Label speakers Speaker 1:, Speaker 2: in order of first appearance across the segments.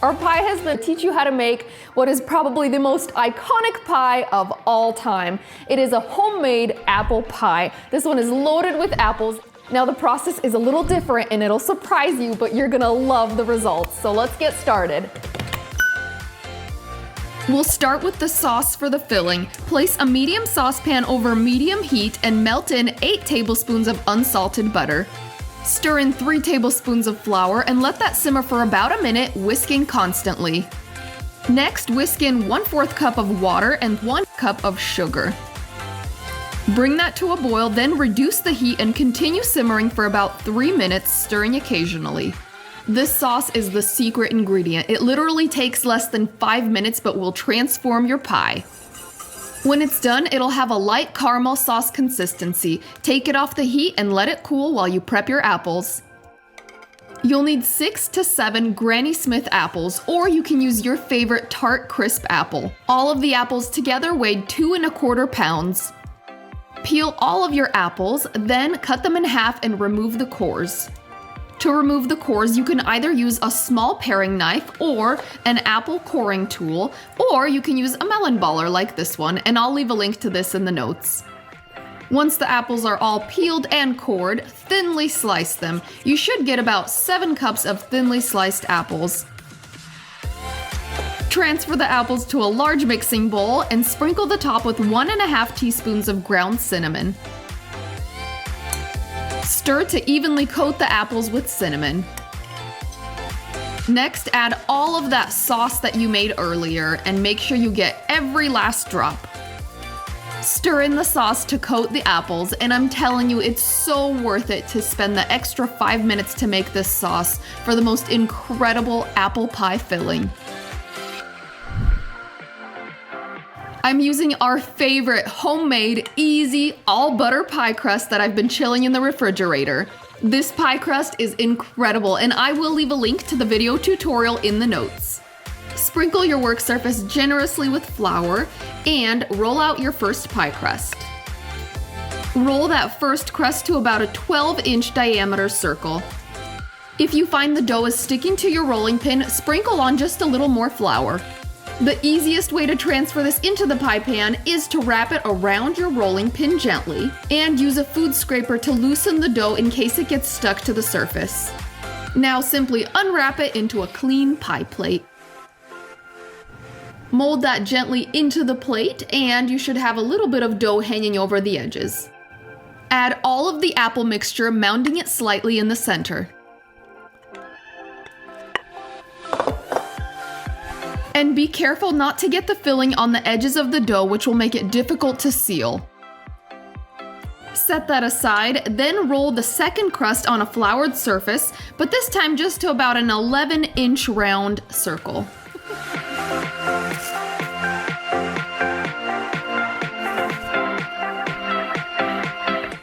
Speaker 1: Our pie husband will teach you how to make what is probably the most iconic pie of all time. It is a homemade apple pie. This one is loaded with apples. Now the process is a little different and it'll surprise you, but you're gonna love the results. So let's get started. We'll start with the sauce for the filling. Place a medium saucepan over medium heat and melt in 8 tablespoons of unsalted butter. Stir in 3 tablespoons of flour and let that simmer for about a minute, whisking constantly. Next, whisk in 1/4 cup of water and 1 cup of sugar. Bring that to a boil, then reduce the heat and continue simmering for about 3 minutes, stirring occasionally. This sauce is the secret ingredient. It literally takes less than 5 minutes but will transform your pie. When it's done, it'll have a light caramel sauce consistency. Take it off the heat and let it cool while you prep your apples. You'll need 6 to 7 Granny Smith apples, or you can use your favorite tart crisp apple. All of the apples together weighed 2 1/4 pounds. Peel all of your apples, then cut them in half and remove the cores. To remove the cores, you can either use a small paring knife or an apple coring tool, or you can use a melon baller like this one, and I'll leave a link to this in the notes. Once the apples are all peeled and cored, thinly slice them. You should get about 7 cups of thinly sliced apples. Transfer the apples to a large mixing bowl and sprinkle the top with 1 1/2 teaspoons of ground cinnamon. Stir to evenly coat the apples with cinnamon. Next, add all of that sauce that you made earlier and make sure you get every last drop. Stir in the sauce to coat the apples, and I'm telling you, it's so worth it to spend the extra 5 minutes to make this sauce for the most incredible apple pie filling. I'm using our favorite homemade, easy, all butter pie crust that I've been chilling in the refrigerator. This pie crust is incredible, and I will leave a link to the video tutorial in the notes. Sprinkle your work surface generously with flour and roll out your first pie crust. Roll that first crust to about a 12-inch diameter circle. If you find the dough is sticking to your rolling pin, sprinkle on just a little more flour. The easiest way to transfer this into the pie pan is to wrap it around your rolling pin gently and use a food scraper to loosen the dough in case it gets stuck to the surface. Now simply unwrap it into a clean pie plate. Mold that gently into the plate and you should have a little bit of dough hanging over the edges. Add all of the apple mixture, mounding it slightly in the center. And be careful not to get the filling on the edges of the dough, which will make it difficult to seal. Set that aside, then roll the second crust on a floured surface, but this time just to about an 11-inch round circle.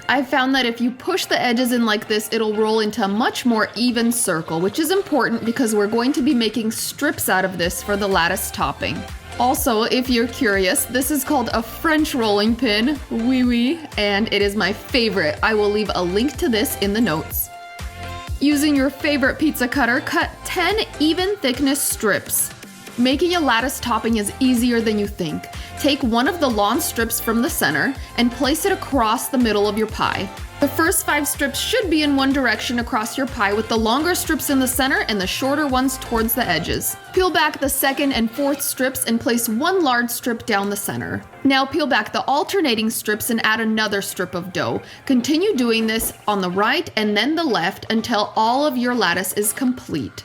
Speaker 1: I found that if you push the edges in like this, it'll roll into a much more even circle, which is important because we're going to be making strips out of this for the lattice topping. Also, if you're curious, this is called a French rolling pin, oui, and it is my favorite. I will leave a link to this in the notes. Using your favorite pizza cutter, cut 10 even thickness strips. Making a lattice topping is easier than you think. Take one of the long strips from the center and place it across the middle of your pie. The first 5 strips should be in one direction across your pie, with the longer strips in the center and the shorter ones towards the edges. Peel back the second and fourth strips and place one large strip down the center. Now peel back the alternating strips and add another strip of dough. Continue doing this on the right and then the left until all of your lattice is complete.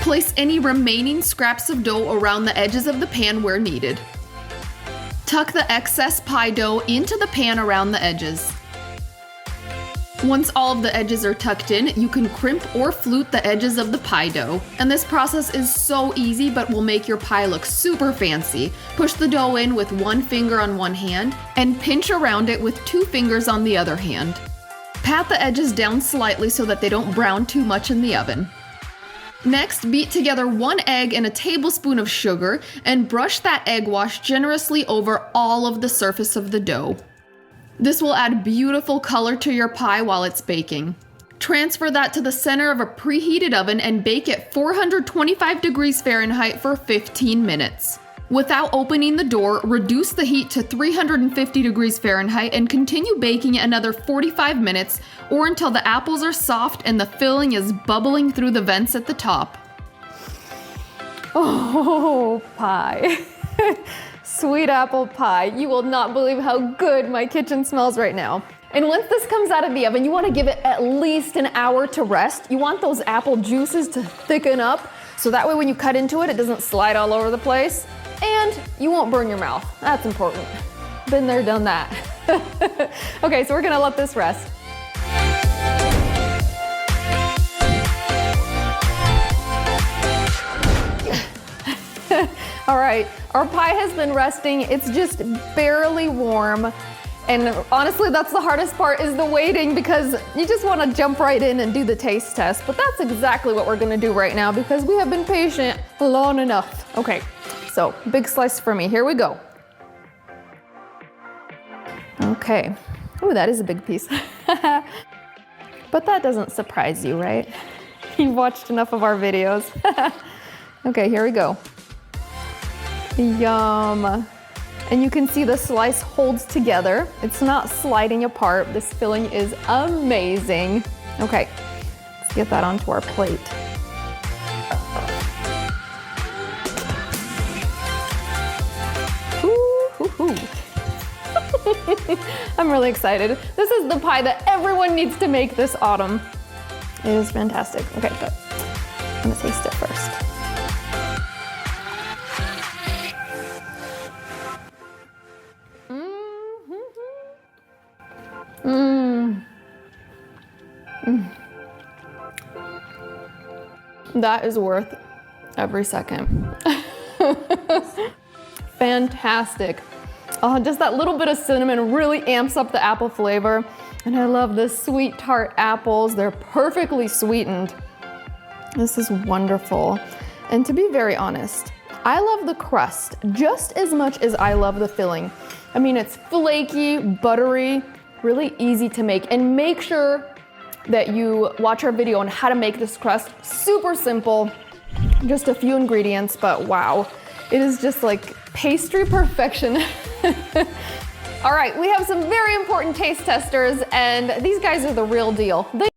Speaker 1: Place any remaining scraps of dough around the edges of the pan where needed. Tuck the excess pie dough into the pan around the edges. Once all of the edges are tucked in, you can crimp or flute the edges of the pie dough. And this process is so easy but will make your pie look super fancy. Push the dough in with one finger on one hand and pinch around it with 2 fingers on the other hand. Pat the edges down slightly so that they don't brown too much in the oven. Next, beat together 1 egg and a tablespoon of sugar and brush that egg wash generously over all of the surface of the dough. This will add beautiful color to your pie while it's baking. Transfer that to the center of a preheated oven and bake at 425 degrees Fahrenheit for 15 minutes. Without opening the door, reduce the heat to 350 degrees Fahrenheit and continue baking another 45 minutes or until the apples are soft and the filling is bubbling through the vents at the top.
Speaker 2: Oh, pie. Sweet apple pie. You will not believe how good my kitchen smells right now. And once this comes out of the oven, you want to give it at least an hour to rest. You want those apple juices to thicken up so that way when you cut into it, it doesn't slide all over the place. And you won't burn your mouth. That's important. Been there, done that. Okay, so we're gonna let this rest. All right, our pie has been resting. It's just barely warm. And honestly, that's the hardest part, is the waiting, because you just want to jump right in and do the taste test. But that's exactly what we're gonna do right now because we have been patient long enough. Okay, so big slice for me. Here we go. Okay. Oh, that is a big piece. But that doesn't surprise you, right? You've watched enough of our videos. Okay, here we go. Yum. And you can see the slice holds together. It's not sliding apart. This filling is amazing. Okay, let's get that onto our plate. I'm really excited. This is the pie that everyone needs to make this autumn. It is fantastic. Okay, but I'm gonna taste it first. That is worth every second. Fantastic. Oh, just that little bit of cinnamon really amps up the apple flavor. And I love the sweet tart apples. They're perfectly sweetened. This is wonderful. And to be very honest, I love the crust just as much as I love the filling. I mean, it's flaky, buttery, really easy to make. And make sure that you watch our video on how to make this crust. Super simple, just a few ingredients, but wow, it is just like pastry perfection. All right, we have some very important taste testers, and these guys are the real deal.